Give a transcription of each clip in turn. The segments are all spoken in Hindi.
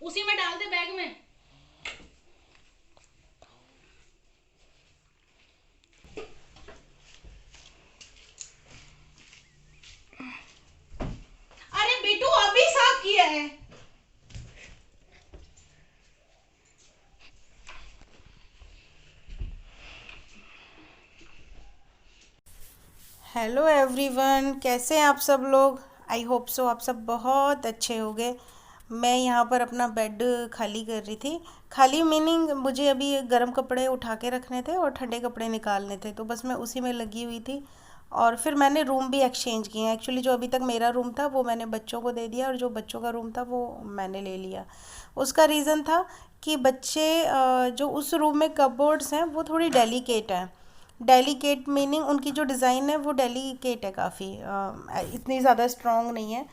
उसी में डाल दे बैग में। अरे बिटू अभी साफ किया है। हेलो एवरीवन, कैसे हैं आप सब लोग। आई होप सो आप सब बहुत अच्छे होंगे। मैं यहाँ पर अपना बेड खाली कर रही थी। खाली मीनिंग मुझे अभी गर्म कपड़े उठा के रखने थे और ठंडे कपड़े निकालने थे, तो बस मैं उसी में लगी हुई थी। और फिर मैंने रूम भी एक्सचेंज किए हैं। एक्चुअली जो अभी तक मेरा रूम था वो मैंने बच्चों को दे दिया, और जो बच्चों का रूम था वो मैंने ले लिया। उसका रीज़न था कि बच्चे जो उस रूम में कपबोर्ड्स हैं वो थोड़ी डेलिकेट हैं। डेलिकेट मीनिंग उनकी जो डिज़ाइन है वो डेलिकेट है काफ़ी, इतनी ज़्यादा स्ट्रॉन्ग नहीं है।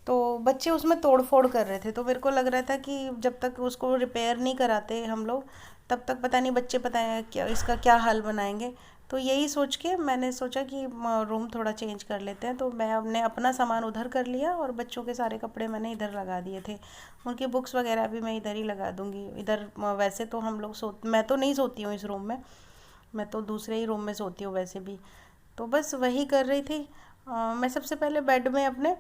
तो बच्चे उसमें तोड़ फोड़ कर रहे थे, तो मेरे को लग रहा था कि जब तक उसको रिपेयर नहीं कराते हम लोग, तब तक पता नहीं बच्चे पता है क्या इसका क्या हाल बनाएंगे। तो यही सोच के मैंने सोचा कि रूम थोड़ा चेंज कर लेते हैं, तो मैंने अपना सामान उधर कर लिया और बच्चों के सारे कपड़े मैंने इधर लगा दिए थे। उनकी बुक्स वगैरह भी मैं इधर ही लगा दूँगी इधर। वैसे तो हम लोग मैं तो नहीं सोती हूँ इस रूम में, मैं तो दूसरे ही रूम में सोती हूँ वैसे भी। तो बस वही कर रही थी। मैं सबसे पहले बेड में अपने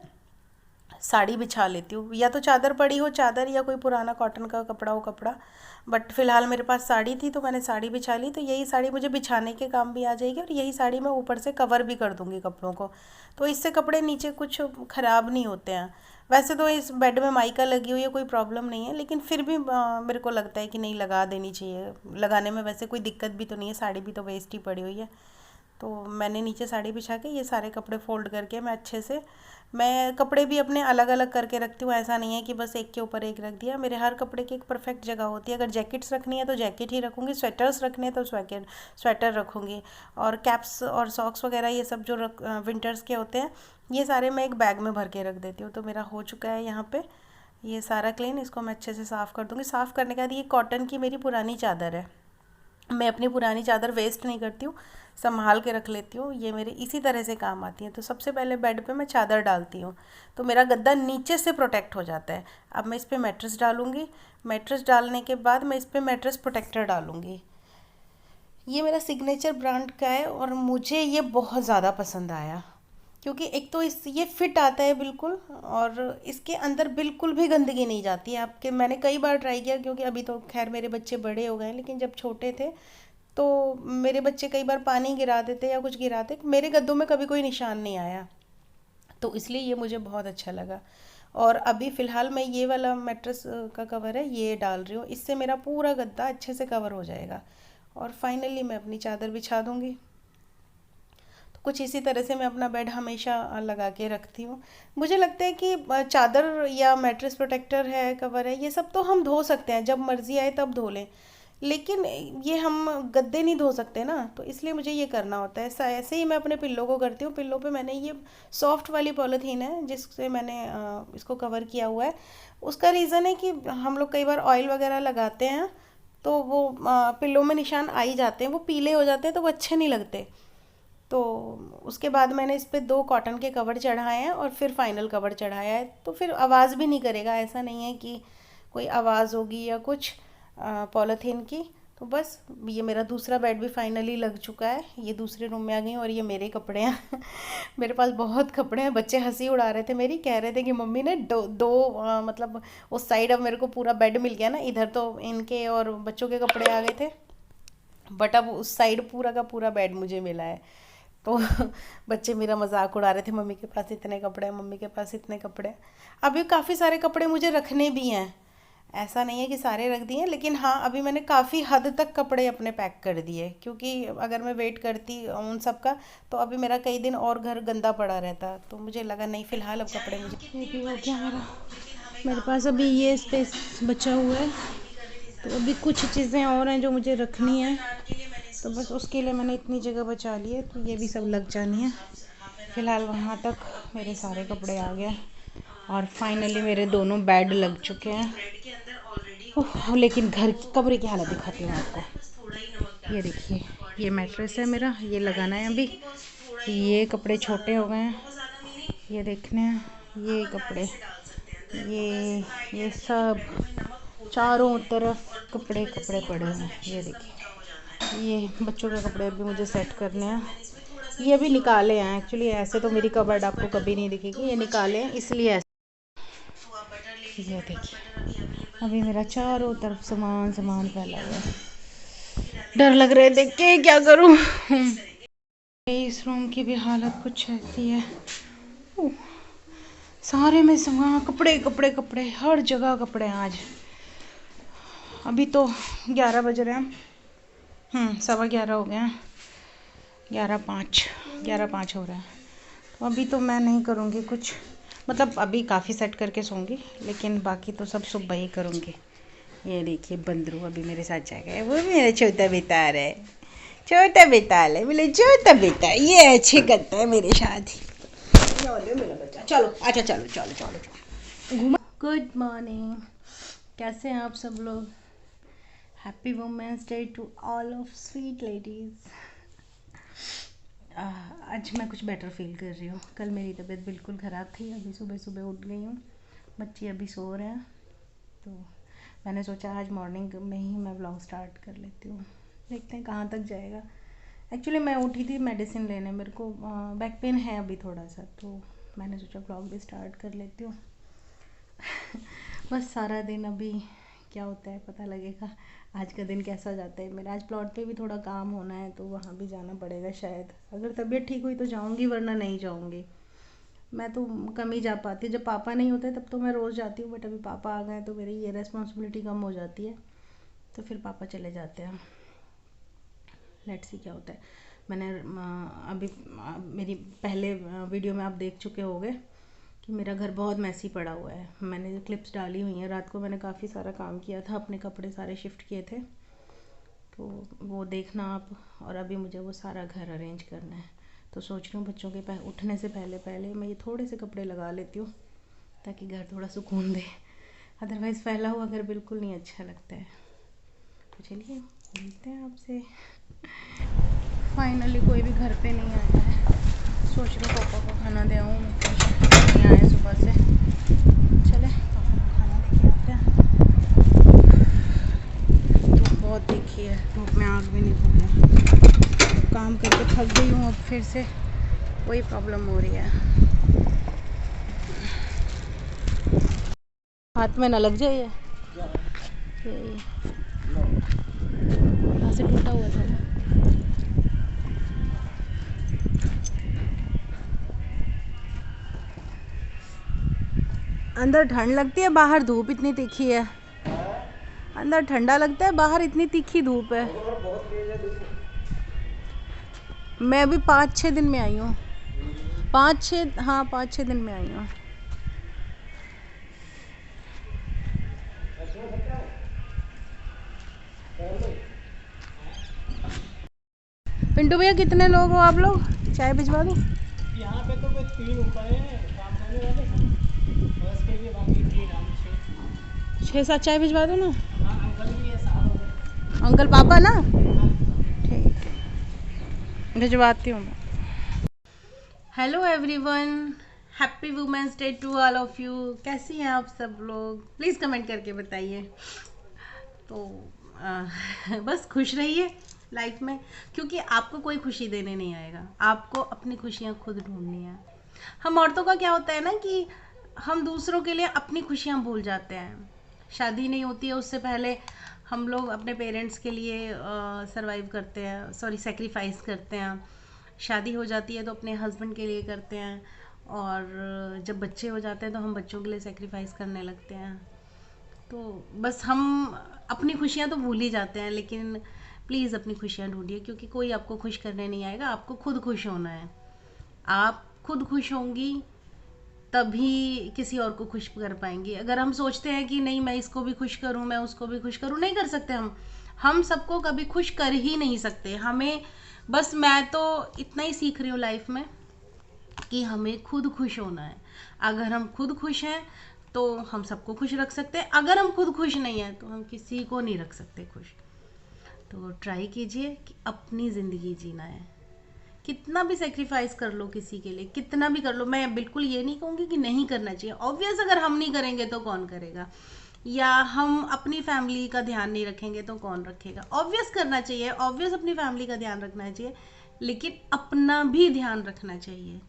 साड़ी बिछा लेती हूँ, या तो चादर पड़ी हो चादर, या कोई पुराना कॉटन का कपड़ा हो कपड़ा। बट फिलहाल मेरे पास साड़ी थी तो मैंने साड़ी बिछा ली, तो यही साड़ी मुझे बिछाने के काम भी आ जाएगी, और यही साड़ी मैं ऊपर से कवर भी कर दूँगी कपड़ों को। तो इससे कपड़े नीचे कुछ ख़राब नहीं होते हैं। वैसे तो इस बेड में माइका लगी हुई है, कोई प्रॉब्लम नहीं है, लेकिन फिर भी मेरे को लगता है कि नहीं, लगा देनी चाहिए। लगाने में वैसे कोई दिक्कत भी तो नहीं है, साड़ी भी तो वेस्ट ही पड़ी हुई है। तो मैंने नीचे साड़ी बिछा के ये सारे कपड़े फोल्ड करके मैं अच्छे से, मैं कपड़े भी अपने अलग अलग करके रखती हूँ। ऐसा नहीं है कि बस एक के ऊपर एक रख दिया। मेरे हर कपड़े की एक परफेक्ट जगह होती है। अगर जैकेट्स रखनी है तो जैकेट ही रखूँगी, स्वेटर्स रखने हैं तो स्वेटर रखूँगी। और कैप्स और सॉक्स वगैरह ये सब जो विंटर्स के होते हैं, ये सारे मैं एक बैग में भर के रख देती हूँ। तो मेरा हो चुका है यहाँ पे ये सारा क्लीन। इसको मैं अच्छे से साफ़ कर दूँगी। साफ़ करने के बाद ये कॉटन की मेरी पुरानी चादर है। मैं अपनी पुरानी चादर वेस्ट नहीं करती हूँ, संभाल के रख लेती हूँ। ये मेरे इसी तरह से काम आती हैं। तो सबसे पहले बेड पे मैं चादर डालती हूँ, तो मेरा गद्दा नीचे से प्रोटेक्ट हो जाता है। अब मैं इस पर मैट्रेस डालूँगी। मैट्रेस डालने के बाद मैं इस पर मैट्रेस प्रोटेक्टर डालूँगी। ये मेरा सिग्नेचर ब्रांड का है और मुझे ये बहुत ज़्यादा पसंद आया, क्योंकि एक तो इस ये फिट आता है बिल्कुल, और इसके अंदर बिल्कुल भी गंदगी नहीं जाती है आपके। मैंने कई बार ट्राई किया, क्योंकि अभी तो खैर मेरे बच्चे बड़े हो गए हैं, लेकिन जब छोटे थे तो मेरे बच्चे कई बार पानी गिरा देते या कुछ गिराते, मेरे गद्दों में कभी कोई निशान नहीं आया। तो इसलिए ये मुझे बहुत अच्छा लगा। और अभी फ़िलहाल मैं ये वाला मैट्रेस का कवर है ये डाल रही हूँ, इससे मेरा पूरा गद्दा अच्छे से कवर हो जाएगा। और फाइनली मैं अपनी चादर बिछा दूँगी। तो कुछ इसी तरह से मैं अपना बेड हमेशा लगा के रखती हूँ। मुझे लगता है कि चादर या मैट्रेस प्रोटेक्टर है, कवर है, ये सब तो हम धो सकते हैं, जब मर्ज़ी आए तब धो लें। लेकिन ये हम गद्दे नहीं धो सकते ना, तो इसलिए मुझे ये करना होता है। ऐसा ऐसे ही मैं अपने पिल्लों को करती हूँ। पिल्लों पे मैंने ये सॉफ्ट वाली पॉलीथीन है जिससे मैंने इसको कवर किया हुआ है। उसका रीज़न है कि हम लोग कई बार ऑयल वगैरह लगाते हैं, तो वो पिल्लों में निशान आ ही जाते हैं, वो पीले हो जाते हैं, तो वो अच्छे नहीं लगते। तो उसके बाद मैंने इस पे 2 कॉटन के कवर चढ़ाए हैं और फिर फाइनल कवर चढ़ाया है, तो फिर आवाज़ भी नहीं करेगा। ऐसा नहीं है कि कोई आवाज़ होगी या कुछ पॉलीथीन की। तो बस ये मेरा दूसरा बेड भी फाइनली लग चुका है। ये दूसरे रूम में आ गई हूँ और ये मेरे कपड़े हैं। मेरे पास बहुत कपड़े हैं। बच्चे हंसी उड़ा रहे थे मेरी, कह रहे थे कि मम्मी ने मतलब उस साइड अब मेरे को पूरा बेड मिल गया ना, इधर तो इनके और बच्चों के कपड़े आ गए थे, बट अब उस साइड पूरा का पूरा बेड मुझे मिला है। तो बच्चे मेरा मजाक उड़ा रहे थे, मम्मी के पास इतने कपड़े हैं, मम्मी के पास इतने कपड़े हैं। अभी काफ़ी सारे कपड़े मुझे रखने भी हैं। ऐसा नहीं है कि सारे रख दिए, लेकिन हाँ अभी मैंने काफ़ी हद तक कपड़े अपने पैक कर दिए, क्योंकि अगर मैं वेट करती उन सब का तो अभी मेरा कई दिन और घर गंदा पड़ा रहता। तो मुझे लगा नहीं, फ़िलहाल अब कपड़े मुझे, ये भी हो गया मेरा। मेरे पास अभी ये स्पेस बचा हुआ है, तो अभी कुछ चीज़ें और हैं जो मुझे रखनी है, तो बस उसके लिए मैंने इतनी जगह बचा ली है, तो ये भी सब लग जानी है। फ़िलहाल वहाँ तक मेरे सारे कपड़े आ गए और फाइनली मेरे दोनों बेड लग चुके हैं। ओह, लेकिन घर की कमरे की हालत दिखाती हूँ आपको। ये देखिए, ये मैट्रेस है मेरा, ये लगाना है अभी। ये कपड़े छोटे हो गए हैं, ये देखने हैं ये कपड़े। ये सब चारों तरफ कपड़े कपड़े पड़े हैं। ये देखिए, ये बच्चों के कपड़े भी मुझे सेट करने हैं। ये भी निकाले हैं एक्चुअली, ऐसे तो मेरी कबर्ड आपको कभी नहीं दिखेगी, ये निकाले हैं इसलिए ऐसे। ये देखिए, अभी मेरा चारों तरफ सामान सामान फैला हुआ है। डर लग रहा है देख के, क्या करूं। इस रूम की भी हालत कुछ ऐसी है। सारे में सामान, कपड़े कपड़े कपड़े, हर जगह कपड़े हैं आज। अभी तो 11 बज रहे हैं, 11:15 हो गए हैं, 11:05 हो रहा है। तो अभी तो मैं नहीं करूँगी कुछ, मतलब अभी काफ़ी सेट करके सोऊंगी, लेकिन बाकी तो सब सुबह ही करूँगी। ये देखिए बंदरू अभी मेरे साथ जाएगा, वो भी मेरा छोटा बेटा आ रहा है, छोटा बेटा आ रहा है, बोले छोटा बेटा ये अच्छे करता है मेरे साथ। मेरा बच्चा, चलो अच्छा, चलो चलो चलो चलो घूमा। गुड मॉर्निंग, कैसे हैं आप सब लोग? Happy women's day to all of sweet ladies. आज मैं कुछ बेटर फील कर रही हूँ। कल मेरी तबीयत बिल्कुल ख़राब थी, अभी सुबह सुबह उठ गई हूँ, बच्चे अभी सो रहे हैं, तो मैंने सोचा आज मॉर्निंग में ही मैं व्लॉग स्टार्ट कर लेती हूँ। देखते हैं कहाँ तक जाएगा। एक्चुअली मैं उठी थी मेडिसिन लेने, मेरे को बैक पेन है अभी थोड़ा सा, तो मैंने सोचा व्लॉग भी स्टार्ट कर लेती हूँ। बस सारा दिन अभी क्या होता है पता लगेगा, आज का दिन कैसा जाता है मेरा। आज प्लॉट पे भी थोड़ा काम होना है, तो वहाँ भी जाना पड़ेगा शायद। अगर तबीयत ठीक हुई तो जाऊँगी, वरना नहीं जाऊँगी। मैं तो कम ही जा पाती, जब पापा नहीं होते तब तो मैं रोज़ जाती हूँ, बट अभी पापा आ गए तो मेरी ये रिस्पॉन्सिबिलिटी कम हो जाती है, तो फिर पापा चले जाते हैं। लेट्स सी क्या होता है। मैंने अभी मेरी पहले वीडियो में आप देख चुके होंगे कि मेरा घर बहुत मैसी पड़ा हुआ है। मैंने जो क्लिप्स डाली हुई हैं, रात को मैंने काफ़ी सारा काम किया था, अपने कपड़े सारे शिफ्ट किए थे, तो वो देखना आप। और अभी मुझे वो सारा घर अरेंज करना है, तो सोच रही हूँ बच्चों के उठने से पहले पहले मैं ये थोड़े से कपड़े लगा लेती हूँ, ताकि घर थोड़ा सुकून दे। अदरवाइज़ फैला हुआ घर बिल्कुल नहीं अच्छा लगता है। तो चलिए मिलते हैं आपसे। फाइनली कोई भी घर पे नहीं आया है। सोच रही हूँ पापा को खाना दे आऊँ, नहीं आए सुबह से। चले पापा को खाना लेके आते हैं। धूप बहुत देखी है, धूप में आग भी नहीं भूना। काम करके थक गई हूँ, अब फिर से वही प्रॉब्लम हो रही है। हाथ में ना लग जाए ये यहाँ से टूटा हुआ था ना। अंदर ठंड लगती है, बाहर धूप इतनी तीखी है। अंदर ठंडा लगता है, बाहर इतनी तीखी धूप है। मैं अभी 5-6 दिन में आई हूँ, 5-6 दिन में आई हूँ। पिंटू भैया कितने लोग हो आप लोग? चाय भिजवा दूँ? यहाँ पे तो कोई 3 ऊपर है काम करने वाले, बस के लिए बाकी 3 हम 6-7 चाय भिजवा दो ना। हाँ अंकल भी है, 7 हो गए। अंकल पापा ना, ठीक भिजवाती हूँ मैं। Hello everyone, happy women's day to all of you. कैसी हैं आप सब लोग? प्लीज़ कमेंट करके बताइए। तो बस खुश रहिए लाइफ में, क्योंकि आपको कोई खुशी देने नहीं आएगा, आपको अपनी खुशियाँ खुद ढूंढनी है। हम औरतों का क्या होता है ना कि हम दूसरों के लिए अपनी खुशियाँ भूल जाते हैं। शादी नहीं होती है उससे पहले हम लोग अपने पेरेंट्स के लिए सरवाइव करते हैं, सेक्रीफाइस करते हैं। शादी हो जाती है तो अपने हस्बैंड के लिए करते हैं, और जब बच्चे हो जाते हैं तो हम बच्चों के लिए सेक्रीफाइस करने लगते हैं। तो बस हम अपनी खुशियाँ तो भूल ही जाते हैं। लेकिन प्लीज़ अपनी खुशियाँ ढूंढिए, क्योंकि कोई आपको खुश करने नहीं आएगा, आपको खुद खुश होना है। आप खुद खुश होंगी तभी किसी और को खुश कर पाएंगी। अगर हम सोचते हैं कि नहीं मैं इसको भी खुश करूं, मैं उसको भी खुश करूं, नहीं कर सकते हम सबको कभी खुश कर ही नहीं सकते। हमें बस, मैं तो इतना ही सीख रही हूँ लाइफ में कि हमें खुद खुश होना है। अगर हम खुद खुश हैं तो हम सबको खुश रख सकते हैं, अगर हम खुद खुश नहीं हैं तो हम किसी को नहीं रख सकते खुश। तो ट्राई कीजिए कि अपनी ज़िंदगी जीना है, कितना भी सेक्रीफाइस कर लो किसी के लिए, कितना भी कर लो, मैं बिल्कुल ये नहीं कहूँगी कि नहीं करना चाहिए। ऑब्वियस अगर हम नहीं करेंगे तो कौन करेगा, या हम अपनी फैमिली का ध्यान नहीं रखेंगे तो कौन रखेगा। ऑब्वियस करना चाहिए, ऑब्वियस अपनी फैमिली का ध्यान रखना चाहिए, लेकिन अपना भी ध्यान रखना चाहिए।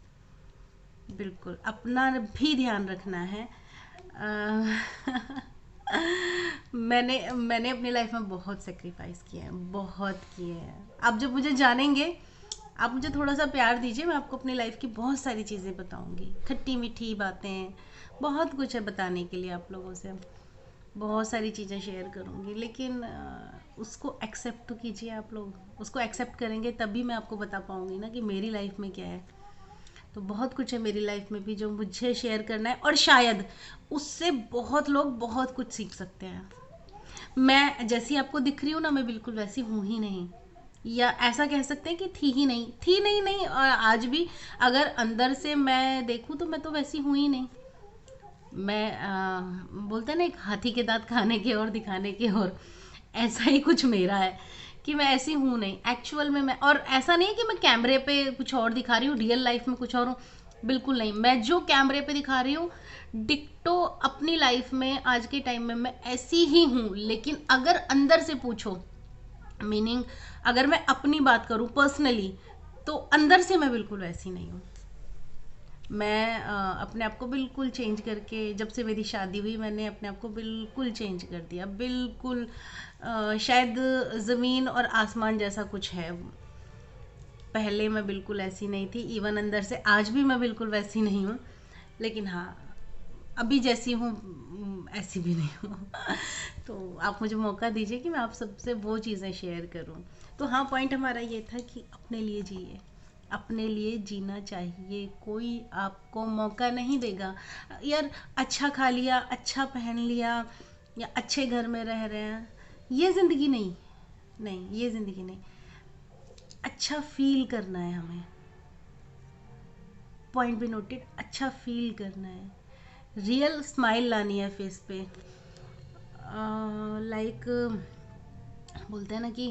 बिल्कुल अपना भी ध्यान रखना है। मैंने अपनी लाइफ में बहुत सेक्रीफाइस किए हैं, बहुत किए हैं। आप जब मुझे जानेंगे, आप मुझे थोड़ा सा प्यार दीजिए, मैं आपको अपनी लाइफ की बहुत सारी चीज़ें बताऊंगी, खट्टी मीठी बातें, बहुत कुछ है बताने के लिए आप लोगों से, बहुत सारी चीज़ें शेयर करूंगी। लेकिन उसको एक्सेप्ट तो कीजिए आप लोग, उसको एक्सेप्ट करेंगे तभी मैं आपको बता पाऊंगी ना कि मेरी लाइफ में क्या है। तो बहुत कुछ है मेरी लाइफ में भी जो मुझे शेयर करना है, और शायद उससे बहुत लोग बहुत कुछ सीख सकते हैं। मैं जैसी आपको दिख रही हूँ ना, मैं बिल्कुल वैसी हूँ ही नहीं, या ऐसा कह सकते हैं कि थी नहीं, और आज भी अगर अंदर से मैं देखूँ तो मैं तो वैसी हूँ ही नहीं। मैं बोलते हैं ना, एक हाथी के दांत खाने के और दिखाने के और, ऐसा ही कुछ मेरा है कि मैं ऐसी हूँ नहीं एक्चुअल में। मैं, और ऐसा नहीं है कि मैं कैमरे पे कुछ और दिखा रही हूँ, रियल लाइफ में कुछ और हूँ, बिल्कुल नहीं। मैं जो कैमरे पे दिखा रही हूँ डिक्टो अपनी लाइफ में आज के टाइम में मैं ऐसी ही हूँ। लेकिन अगर अंदर से पूछो, मीनिंग अगर मैं अपनी बात करूँ पर्सनली, तो अंदर से मैं बिल्कुल वैसी नहीं हूँ। मैं अपने आप को बिल्कुल चेंज करके, जब से मेरी शादी हुई मैंने अपने आप को बिल्कुल चेंज कर दिया, बिल्कुल। शायद ज़मीन और आसमान जैसा कुछ है। पहले मैं बिल्कुल ऐसी नहीं थी, इवन अंदर से आज भी मैं बिल्कुल वैसी नहीं हूँ, लेकिन हाँ अभी जैसी हूँ ऐसी भी नहीं हूँ। तो आप मुझे मौका दीजिए कि मैं आप सबसे वो चीज़ें शेयर करूँ। तो हाँ, पॉइंट हमारा ये था कि अपने लिए जिए, अपने लिए जीना चाहिए। कोई आपको मौका नहीं देगा यार, अच्छा खा लिया, अच्छा पहन लिया, या अच्छे घर में रह रहे हैं, ये ज़िंदगी नहीं, नहीं ये ज़िंदगी नहीं। अच्छा फील करना है हमें, पॉइंट भी नोटेड, अच्छा फील करना है, रियल स्माइल लानी है फेस पे। लाइक बोलते हैं ना कि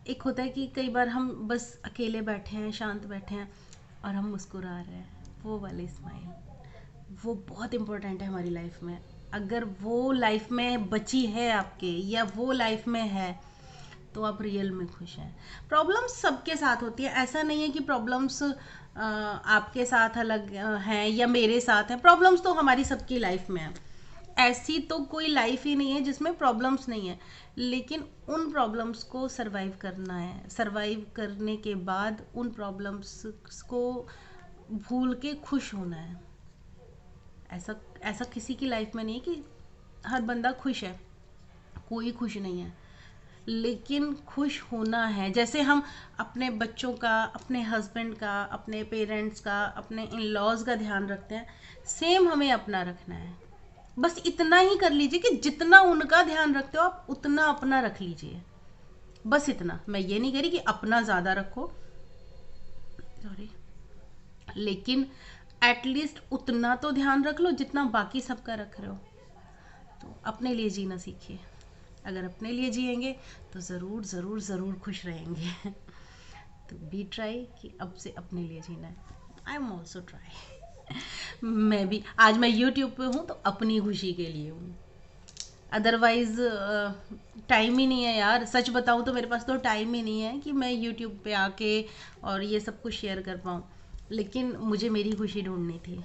एक होता है कि कई बार हम बस अकेले बैठे हैं, शांत बैठे हैं और हम मुस्कुरा रहे हैं, वो वाली स्माइल, वो बहुत इम्पोर्टेंट है हमारी लाइफ में। अगर वो लाइफ में बची है आपके, या वो लाइफ में है, तो आप रियल में खुश हैं। प्रॉब्लम्स सबके साथ होती है, ऐसा नहीं है कि प्रॉब्लम्स आपके साथ अलग हैं या मेरे साथ हैं। प्रॉब्लम्स तो हमारी सबकी लाइफ में है, ऐसी तो कोई लाइफ ही नहीं है जिसमें प्रॉब्लम्स नहीं है। लेकिन उन प्रॉब्लम्स को सरवाइव करना है, सरवाइव करने के बाद उन प्रॉब्लम्स को भूल के खुश होना है। ऐसा किसी की लाइफ में नहीं है कि हर बंदा खुश है, कोई खुश नहीं है, लेकिन खुश होना है। जैसे हम अपने बच्चों का, अपने हस्बैंड का, अपने पेरेंट्स का, अपने इन लॉज का ध्यान रखते हैं, सेम हमें अपना रखना है। बस इतना ही कर लीजिए कि जितना उनका ध्यान रखते हो आप उतना अपना रख लीजिए, बस इतना। मैं ये नहीं कह रही कि अपना ज़्यादा रखो, सॉरी, लेकिन एटलीस्ट उतना तो ध्यान रख लो जितना बाकी सबका रख रहे हो। तो अपने लिए जीना सीखिए। अगर अपने लिए जिएंगे तो ज़रूर ज़रूर ज़रूर खुश रहेंगे। तो बी ट्राई कि अब से अपने लिए जीना है। I am also try. मैं भी, आज मैं यूट्यूब पे हूँ तो अपनी खुशी के लिए हूँ, अदरवाइज़ टाइम ही नहीं है यार। सच बताऊँ तो मेरे पास तो टाइम ही नहीं है कि मैं यूट्यूब पे आके और ये सब कुछ शेयर कर पाऊँ। लेकिन मुझे मेरी खुशी ढूंढनी थी,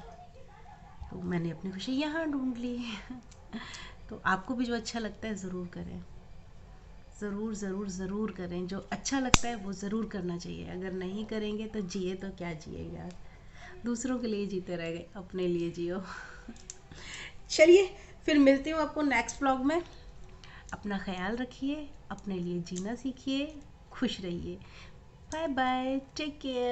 तो मैंने अपनी खुशी यहाँ ढूंढ ली। तो आपको भी जो अच्छा लगता है ज़रूर करें, ज़रूर ज़रूर ज़रूर करें। जो अच्छा लगता है वो ज़रूर करना चाहिए। अगर नहीं करेंगे तो जिए तो क्या जिए यार, दूसरों के लिए जीते रह गए, अपने लिए जियो। चलिए फिर मिलती हूँ आपको नेक्स्ट व्लॉग में। अपना ख्याल रखिए, अपने लिए जीना सीखिए, खुश रहिए। Bye bye, take care.